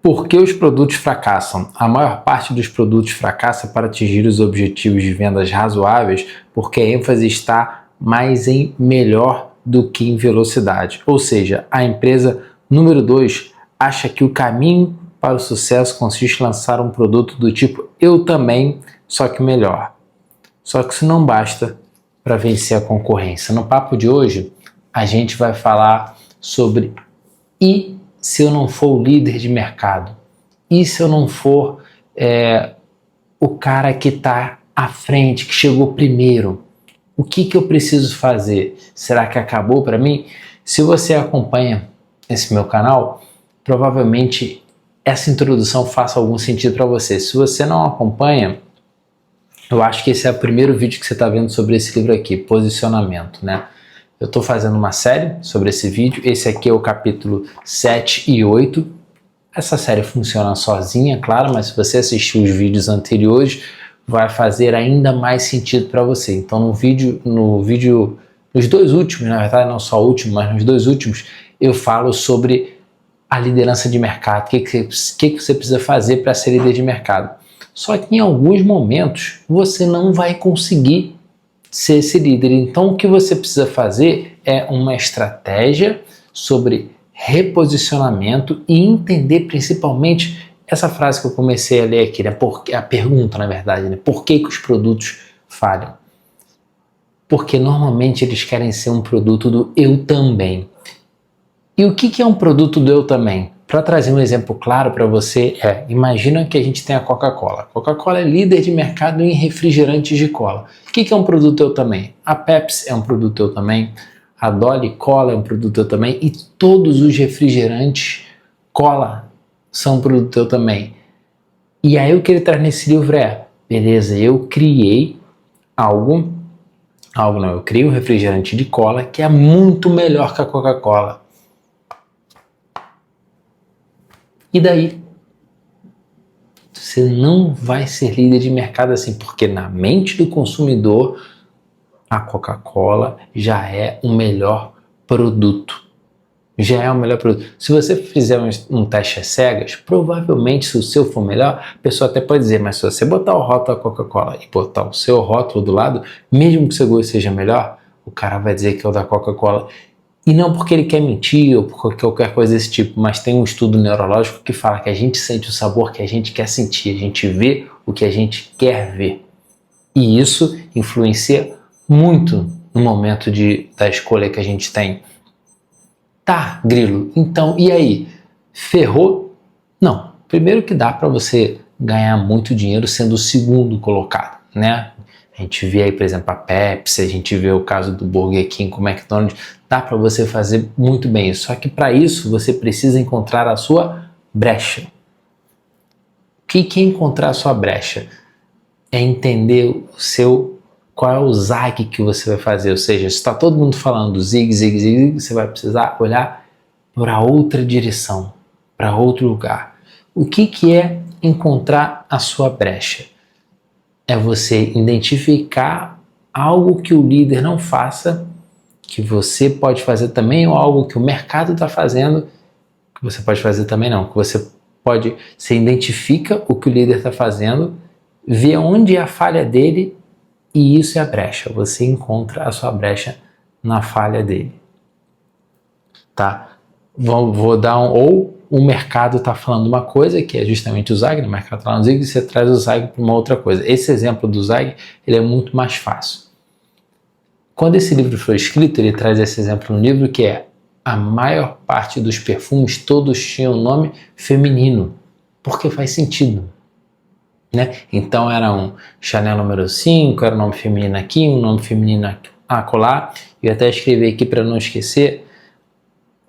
Por que os produtos fracassam? A maior parte dos produtos fracassa para atingir os objetivos de vendas razoáveis porque a ênfase está mais em melhor do que em velocidade. Ou seja, a empresa número 2 acha que o caminho para o sucesso consiste em lançar um produto do tipo eu também, só que melhor. Só que isso não basta para vencer a concorrência. No papo de hoje, a gente vai falar sobre e se eu não for o líder de mercado? E se eu não for o cara que está à frente, que chegou primeiro? O que eu preciso fazer? Será que acabou para mim? Se você acompanha esse meu canal, provavelmente essa introdução faça algum sentido para você. Se você não acompanha, eu acho que esse é o primeiro vídeo que você está vendo sobre esse livro aqui, Posicionamento, né? Eu estou fazendo uma série sobre esse vídeo, esse aqui é o capítulo 7 e 8. Essa série funciona sozinha, claro, mas se você assistir os vídeos anteriores, vai fazer ainda mais sentido para você. Então nos dois últimos, na verdade não só o último, mas nos dois últimos, eu falo sobre a liderança de mercado, o que você precisa fazer para ser líder de mercado. Só que em alguns momentos você não vai conseguir ser esse líder. Então o que você precisa fazer é uma estratégia sobre reposicionamento e entender principalmente essa frase que eu comecei a ler aqui, né? A pergunta, na verdade, né? Por que os produtos falham? Porque normalmente eles querem ser um produto do eu também. E o que é um produto do eu também? Para trazer um exemplo claro para você, imagina que a gente tem a Coca-Cola. A Coca-Cola é líder de mercado em refrigerantes de cola. O que é um produto eu também? A Pepsi é um produto eu também, a Dolly Cola é um produto eu também e todos os refrigerantes cola são um produto eu também. E aí o que ele traz nesse livro beleza, eu criei eu criei um refrigerante de cola que é muito melhor que a Coca-Cola. E daí? Você não vai ser líder de mercado assim, porque na mente do consumidor, a Coca-Cola já é o melhor produto. Já é o melhor produto. Se você fizer um teste às cegas, provavelmente se o seu for melhor, a pessoa até pode dizer, mas se você botar o rótulo da Coca-Cola e botar o seu rótulo do lado, mesmo que o seu gosto seja melhor, o cara vai dizer que é o da Coca-Cola. E não porque ele quer mentir ou por qualquer coisa desse tipo, mas tem um estudo neurológico que fala que a gente sente o sabor que a gente quer sentir, a gente vê o que a gente quer ver. E isso influencia muito no momento da escolha que a gente tem. Tá, Grilo, então e aí? Ferrou? Não. Primeiro que dá para você ganhar muito dinheiro sendo o segundo colocado, né? A gente vê aí, por exemplo, a Pepsi, a gente vê o caso do Burger King com o McDonald's, dá para você fazer muito bem isso. Só que para isso você precisa encontrar a sua brecha. O que é encontrar a sua brecha? É entender qual é o zag que você vai fazer. Ou seja, se está todo mundo falando zig, zig, zig, você vai precisar olhar para outra direção, para outro lugar. O que é encontrar a sua brecha? É você identificar algo que o líder não faça, que você pode fazer também, ou algo que o mercado está fazendo, que você pode fazer também não. Você identifica o que o líder está fazendo, vê onde é a falha dele, e isso é a brecha. Você encontra a sua brecha na falha dele. Tá? Vou dar ou o mercado está falando uma coisa, que é justamente o zag, o mercado está falando zig, e você traz o zag para uma outra coisa. Esse exemplo do zag, ele é muito mais fácil. Quando esse livro foi escrito, ele traz esse exemplo no livro, que é a maior parte dos perfumes, todos tinham nome feminino, porque faz sentido. Né? Então era um Chanel número 5, era um nome feminino aqui, um nome feminino acolá. Eu até escrevi aqui para não esquecer.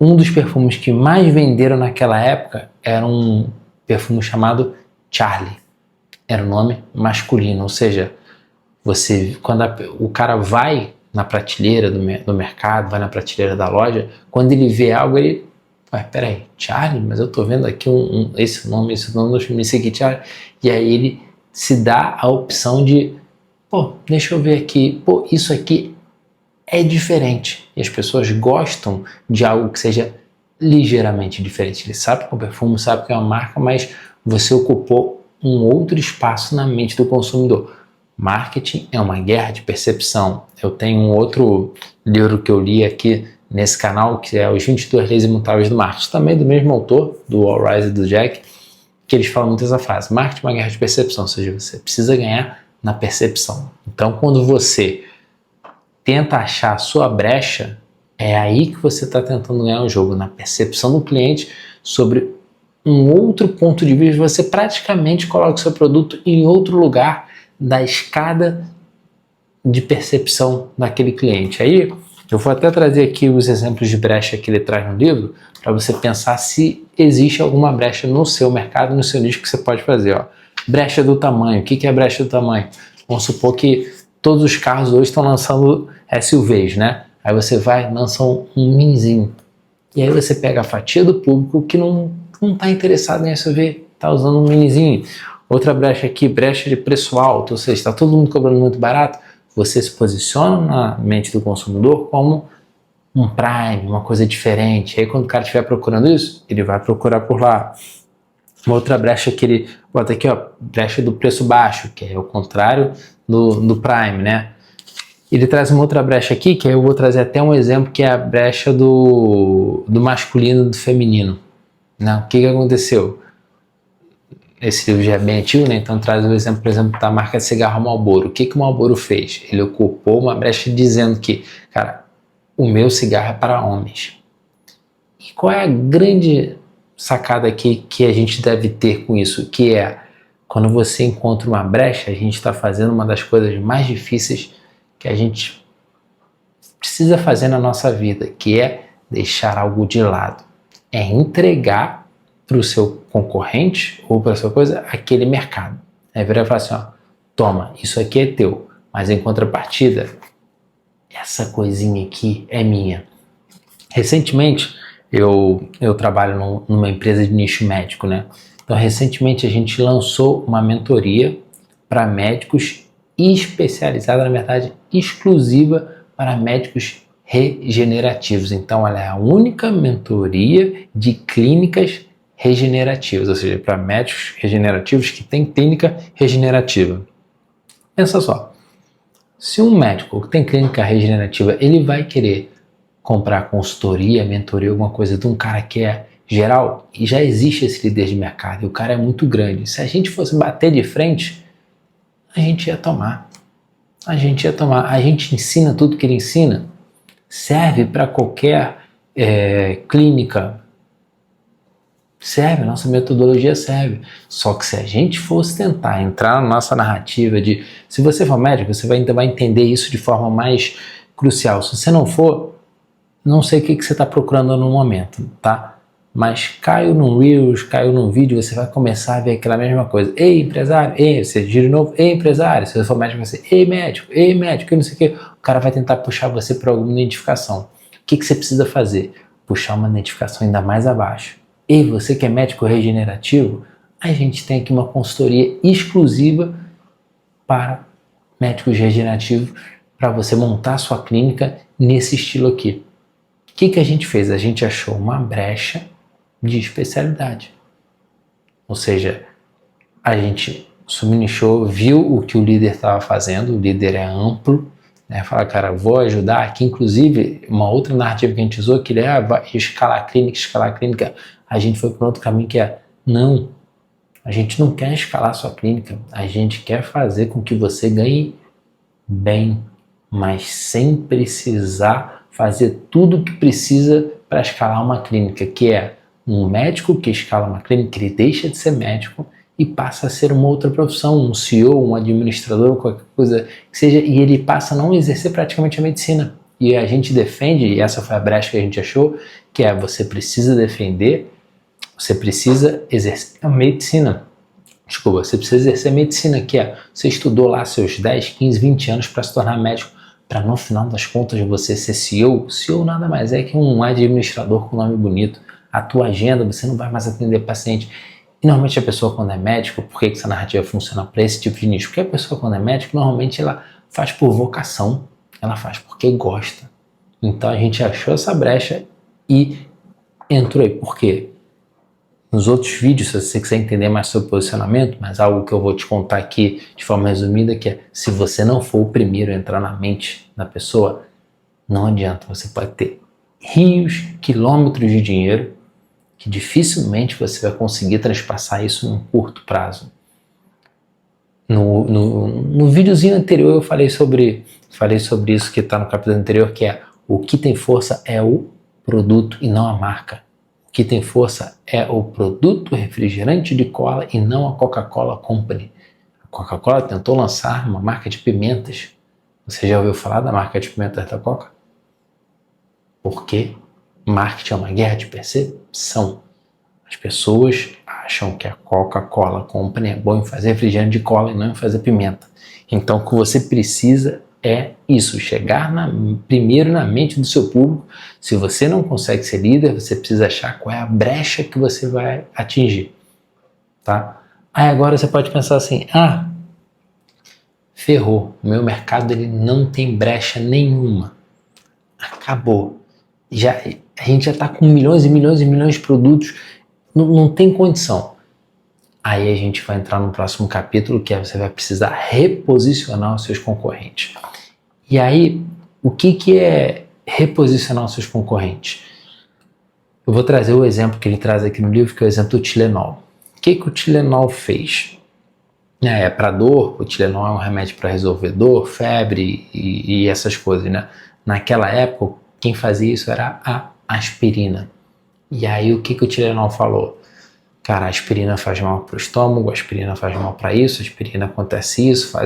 Um dos perfumes que mais venderam naquela época era um perfume chamado Charlie. Era um nome masculino, ou seja, quando o cara vai na prateleira do mercado, vai na prateleira da loja, quando ele vê algo, ele... peraí, Charlie? Mas eu tô vendo aqui esse nome do filme, esse aqui, Charlie. E aí ele se dá a opção de, deixa eu ver aqui, isso aqui é diferente. E as pessoas gostam de algo que seja ligeiramente diferente. Ele sabe que é um perfume, sabe que é uma marca, mas você ocupou um outro espaço na mente do consumidor. Marketing é uma guerra de percepção. Eu tenho um outro livro que eu li aqui nesse canal, que é Os 22 Leis Imutáveis do Marketing, também do mesmo autor, do Al Rise e do Jack, que eles falam muito essa frase: marketing é uma guerra de percepção, ou seja, você precisa ganhar na percepção. Então, quando você tenta achar a sua brecha, é aí que você está tentando ganhar o jogo, na percepção do cliente sobre um outro ponto de vista. Você praticamente coloca o seu produto em outro lugar da escada de percepção daquele cliente. Aí eu vou até trazer aqui os exemplos de brecha que ele traz no livro, para você pensar se existe alguma brecha no seu mercado, no seu nicho, que você pode fazer. Ó. Brecha do tamanho. O que é brecha do tamanho? Vamos supor que todos os carros hoje estão lançando SUVs, né? Aí você vai, lança um minizinho. E aí você pega a fatia do público que não está interessado em SUV, está usando um minizinho. Outra brecha aqui, brecha de preço alto, ou seja, está todo mundo cobrando muito barato. Você se posiciona na mente do consumidor como um Prime, uma coisa diferente. Aí quando o cara estiver procurando isso, ele vai procurar por lá. Uma outra brecha que ele bota aqui, ó, brecha do preço baixo, que é o contrário do Prime, né? Ele traz uma outra brecha aqui, que aí eu vou trazer até um exemplo, que é a brecha do masculino e do feminino. Né? O que aconteceu? Esse livro já é bem antigo, né? Então traz o exemplo, por exemplo, da marca de cigarro Marlboro. O que o Marlboro fez? Ele ocupou uma brecha dizendo que, cara, o meu cigarro é para homens. E qual é a grande sacada aqui que a gente deve ter com isso? Que é, quando você encontra uma brecha, a gente está fazendo uma das coisas mais difíceis que a gente precisa fazer na nossa vida, que é deixar algo de lado. É entregar para o seu concorrente ou para a sua coisa aquele mercado. Aí virar e falar assim, ó, toma, isso aqui é teu, mas em contrapartida, essa coisinha aqui é minha. Recentemente, eu trabalho numa empresa de nicho médico, né? Então, recentemente a gente lançou uma mentoria para médicos especializada, na verdade, exclusiva para médicos regenerativos. Então, ela é a única mentoria de clínicas regenerativas, ou seja, para médicos regenerativos que tem clínica regenerativa. Pensa só, se um médico que tem clínica regenerativa, ele vai querer comprar consultoria, mentoria, alguma coisa de um cara que é geral, e já existe esse líder de mercado, e o cara é muito grande. Se a gente fosse bater de frente, a gente ia tomar. A gente ensina tudo que ele ensina, serve para qualquer clínica, serve, nossa metodologia serve. Só que se a gente fosse tentar entrar na nossa narrativa de, se você for médico, você vai entender isso de forma mais crucial. Se você não for, não sei o que você está procurando no momento, tá? Mas caiu num Reels, caiu num vídeo, você vai começar a ver aquela mesma coisa. Ei, empresário, ei, você gira de novo, ei, empresário. Se você for médico, você, ei, médico, e não sei o que. O cara vai tentar puxar você para alguma identificação. O que você precisa fazer? Puxar uma identificação ainda mais abaixo. Ei, você que é médico regenerativo, a gente tem aqui uma consultoria exclusiva para médicos regenerativos, para você montar a sua clínica nesse estilo aqui. O que a gente fez? A gente achou uma brecha de especialidade. Ou seja, a gente subnichou, viu o que o líder estava fazendo, o líder é amplo, né? Fala, cara, vou ajudar aqui, inclusive, uma outra narrativa que a gente usou, que ele vai escalar a clínica, a gente foi para outro caminho que é, não, a gente não quer escalar a sua clínica, a gente quer fazer com que você ganhe bem, mas sem precisar fazer tudo o que precisa para escalar uma clínica, que é um médico que escala uma clínica, ele deixa de ser médico e passa a ser uma outra profissão, um CEO, um administrador, qualquer coisa que seja, e ele passa a não exercer praticamente a medicina. E a gente defende, e essa foi a brecha que a gente achou, que é você precisa defender, você precisa exercer a medicina. Desculpa, você precisa exercer a medicina, que é, você estudou lá seus 10, 15, 20 anos para se tornar médico, para no final das contas você ser CEO. CEO nada mais é que um administrador com nome bonito. A tua agenda, você não vai mais atender paciente. E normalmente a pessoa quando é médico, por que essa narrativa funciona para esse tipo de nicho? Porque a pessoa quando é médico, normalmente ela faz por vocação, ela faz porque gosta. Então a gente achou essa brecha e entrou aí. Por quê? Nos outros vídeos, se você quiser entender mais sobre posicionamento, mas algo que eu vou te contar aqui de forma resumida, que é, se você não for o primeiro a entrar na mente da pessoa, não adianta, você pode ter rios, quilômetros de dinheiro, que dificilmente você vai conseguir transpassar isso num curto prazo. No videozinho anterior eu falei sobre isso que está no capítulo anterior, que é o que tem força é o produto e não a marca. O que tem força é o produto refrigerante de cola e não a Coca-Cola Company. A Coca-Cola tentou lançar uma marca de pimentas. Você já ouviu falar da marca de pimentas da Coca? Porque marketing é uma guerra de percepção. As pessoas acham que a Coca-Cola Company é bom em fazer refrigerante de cola e não em fazer pimenta. Então o que você precisa é isso, chegar primeiro na mente do seu público. Se você não consegue ser líder, você precisa achar qual é a brecha que você vai atingir. Tá? Aí agora você pode pensar assim, ferrou, o meu mercado ele não tem brecha nenhuma. Acabou. A gente já está com milhões e milhões e milhões de produtos, não tem condição. Aí a gente vai entrar no próximo capítulo, que é você vai precisar reposicionar os seus concorrentes. E aí, o que é reposicionar os seus concorrentes? Eu vou trazer o exemplo que ele traz aqui no livro, que é o exemplo do Tilenol. O que o Tilenol fez? Para dor, o Tilenol é um remédio para resolver dor, febre e essas coisas, né? Naquela época, quem fazia isso era a aspirina. E aí, o que o Tilenol falou? Cara, a aspirina faz mal para o estômago, a aspirina faz mal para isso, a aspirina acontece isso,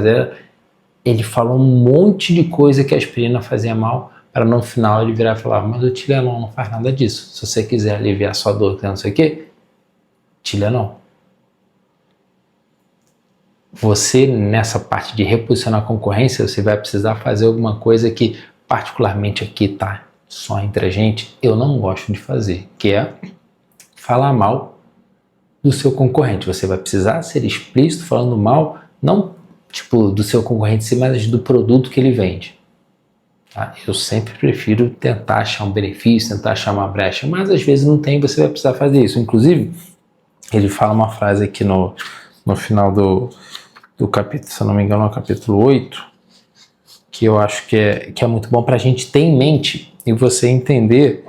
Ele falou um monte de coisa que a aspirina fazia mal, para no final ele virar e falar, mas o Tilenol não faz nada disso. Se você quiser aliviar sua dor, não sei o que, Tilenol. Você, nessa parte de reposicionar a concorrência, você vai precisar fazer alguma coisa que, particularmente aqui, tá só entre a gente, eu não gosto de fazer, que é falar mal do seu concorrente. Você vai precisar ser explícito falando mal, não do seu concorrente, mas do produto que ele vende. Tá? Eu sempre prefiro tentar achar um benefício, tentar achar uma brecha, mas às vezes não tem, você vai precisar fazer isso. Inclusive, ele fala uma frase aqui no final do capítulo, se eu não me engano, no capítulo 8, que eu acho que é muito bom para a gente ter em mente e você entender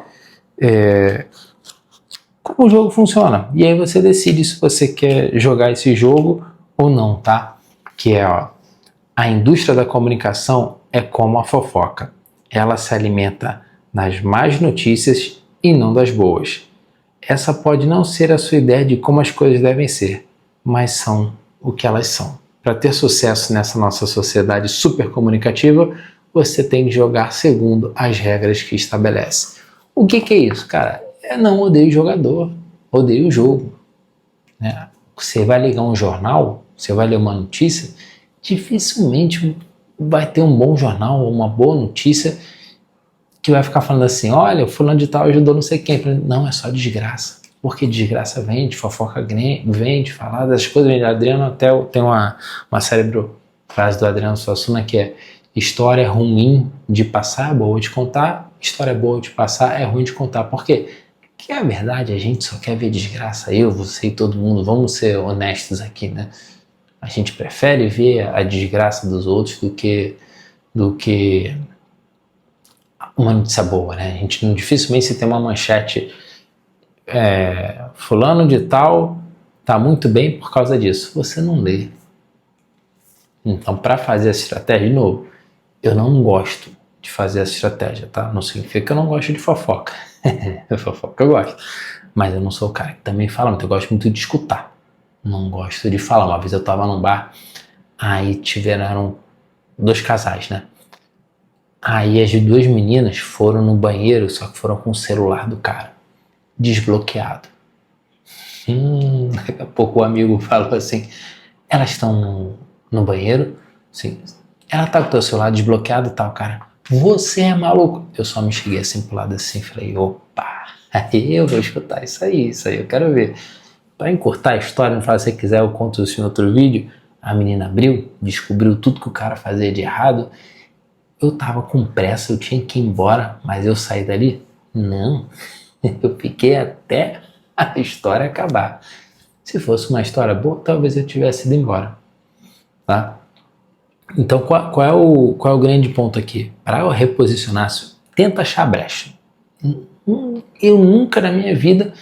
como o jogo funciona. E aí você decide se você quer jogar esse jogo ou não, tá? Que é, a indústria da comunicação é como a fofoca. Ela se alimenta das más notícias e não das boas. Essa pode não ser a sua ideia de como as coisas devem ser, mas são o que elas são. Para ter sucesso nessa nossa sociedade super comunicativa, você tem que jogar segundo as regras que estabelece. O que é isso, cara? Não odeio o jogador, odeio o jogo. Né? Você vai ligar um jornal, você vai ler uma notícia, dificilmente vai ter um bom jornal ou uma boa notícia que vai ficar falando assim, olha, o fulano de tal ajudou não sei quem. Não, é só desgraça. Porque desgraça vende, fofoca vende, falar das coisas vende. Adriano até tem uma cérebro frase do Adriano Suassuna que é história ruim de passar é boa de contar, história boa de passar é ruim de contar. Por quê? Porque é a verdade, a gente só quer ver desgraça, eu, você e todo mundo, vamos ser honestos aqui, né? A gente prefere ver a desgraça dos outros do que uma notícia boa, né? A gente dificilmente se tem uma manchete fulano de tal tá muito bem por causa disso. Você não lê. Então, para fazer essa estratégia, de novo, eu não gosto de fazer essa estratégia, tá? Não significa que eu não gosto de fofoca. Fofoca eu gosto. Mas eu não sou o cara que também fala muito. Eu gosto muito de escutar. Não gosto de falar. Uma vez eu tava num bar, aí tiveram 2 casais, né? Aí as 2 meninas foram no banheiro, só que foram com o celular do cara desbloqueado. Daqui a pouco o amigo falou assim, elas estão no banheiro? Sim. Ela tá com o teu celular desbloqueado e tal, cara. Você é maluco? Eu só me cheguei assim pro lado assim, falei, opa, aí eu vou escutar isso aí eu quero ver. Para encurtar a história, não fala se você quiser, eu conto isso em outro vídeo. A menina abriu, descobriu tudo que o cara fazia de errado. Eu tava com pressa, eu tinha que ir embora, mas eu saí dali? Não. Eu fiquei até a história acabar. Se fosse uma história boa, talvez eu tivesse ido embora, tá? Então, qual é o grande ponto aqui? Para eu reposicionar, tenta achar brecha. Eu nunca na minha vida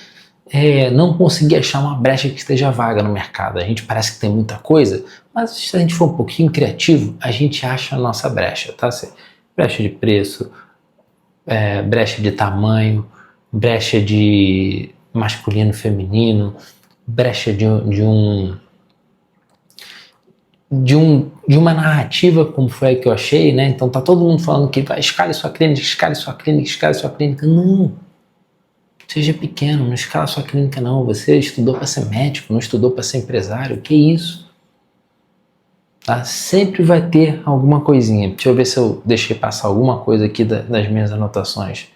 não consegui achar uma brecha que esteja vaga no mercado. A gente parece que tem muita coisa, mas se a gente for um pouquinho criativo, a gente acha a nossa brecha, tá? Brecha de preço, brecha de tamanho, brecha de masculino, feminino, brecha de uma narrativa, como foi a que eu achei, né? Então tá todo mundo falando que escale sua clínica, escale sua clínica, escale sua clínica. Não, seja pequeno, não escala sua clínica não. Você estudou para ser médico, não estudou para ser empresário, que isso? Tá? Sempre vai ter alguma coisinha. Deixa eu ver se eu deixei passar alguma coisa aqui das minhas anotações.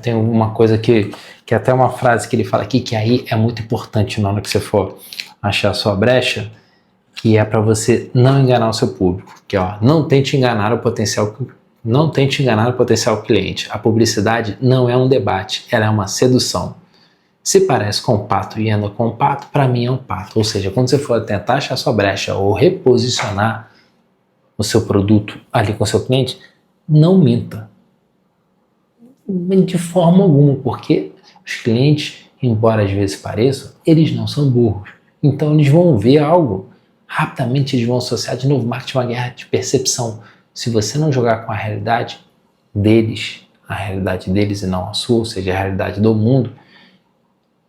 Tem uma coisa que até uma frase que ele fala aqui, que aí é muito importante na hora que você for achar a sua brecha, que é para você não enganar o seu público, que não tente enganar o potencial cliente. A publicidade não é um debate, ela é uma sedução. Se parece com um pato e anda com um pato, para mim é um pato. Ou seja, quando você for tentar achar sua brecha ou reposicionar o seu produto ali com o seu cliente, não minta. De forma alguma, porque os clientes, embora às vezes pareçam, eles não são burros. Então eles vão ver algo, rapidamente eles vão associar. De novo, marketing é uma guerra de percepção. Se você não jogar com a realidade deles e não a sua, ou seja, a realidade do mundo,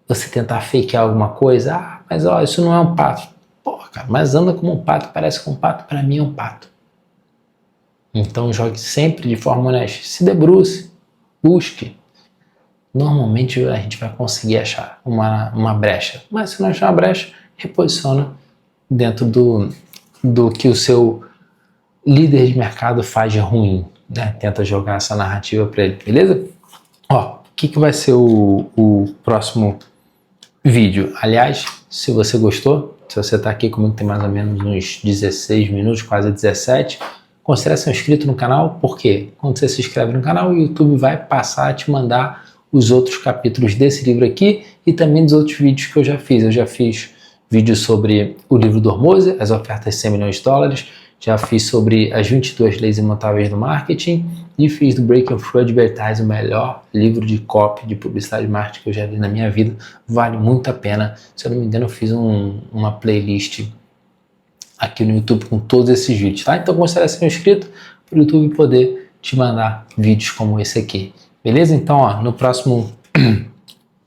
você tentar fakear alguma coisa, mas isso não é um pato. Porra, cara, mas anda como um pato, parece com um pato, para mim é um pato. Então jogue sempre de forma honesta, se debruce, busque. Normalmente a gente vai conseguir achar uma brecha, mas se não achar uma brecha, reposiciona dentro do que o seu líder de mercado faz de ruim, né? Tenta jogar essa narrativa para ele, beleza? O que vai ser o próximo vídeo? Aliás, se você gostou, se você está aqui comigo, tem mais ou menos uns 16 minutos, quase 17, considere ser inscrito no canal, porque quando você se inscreve no canal, o YouTube vai passar a te mandar os outros capítulos desse livro aqui e também dos outros vídeos que eu já fiz. Eu já fiz vídeo sobre o livro do Hormozi, as ofertas de $100 milhões, já fiz sobre as 22 leis imutáveis do marketing e fiz do Breaking Through Advertising, o melhor livro de copy, de publicidade e marketing que eu já li na minha vida. Vale muito a pena. Se eu não me engano, eu fiz uma playlist aqui no YouTube com todos esses vídeos, tá? Então considere ser inscrito para o YouTube poder te mandar vídeos como esse aqui. Beleza? Então, no próximo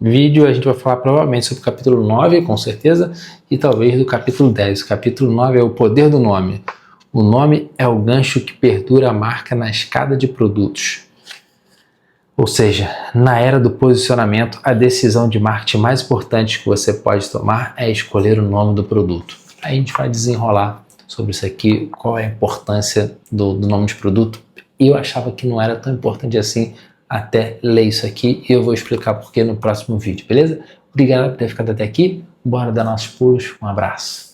vídeo a gente vai falar provavelmente sobre o capítulo 9, com certeza, e talvez do capítulo 10. O capítulo 9 é o poder do nome. O nome é o gancho que perdura a marca na escada de produtos. Ou seja, na era do posicionamento, a decisão de marketing mais importante que você pode tomar é escolher o nome do produto. Aí a gente vai desenrolar sobre isso aqui, qual é a importância do nome de produto. E eu achava que não era tão importante assim até ler isso aqui, e eu vou explicar por que no próximo vídeo, beleza? Obrigado por ter ficado até aqui, bora dar nossos pulos, um abraço.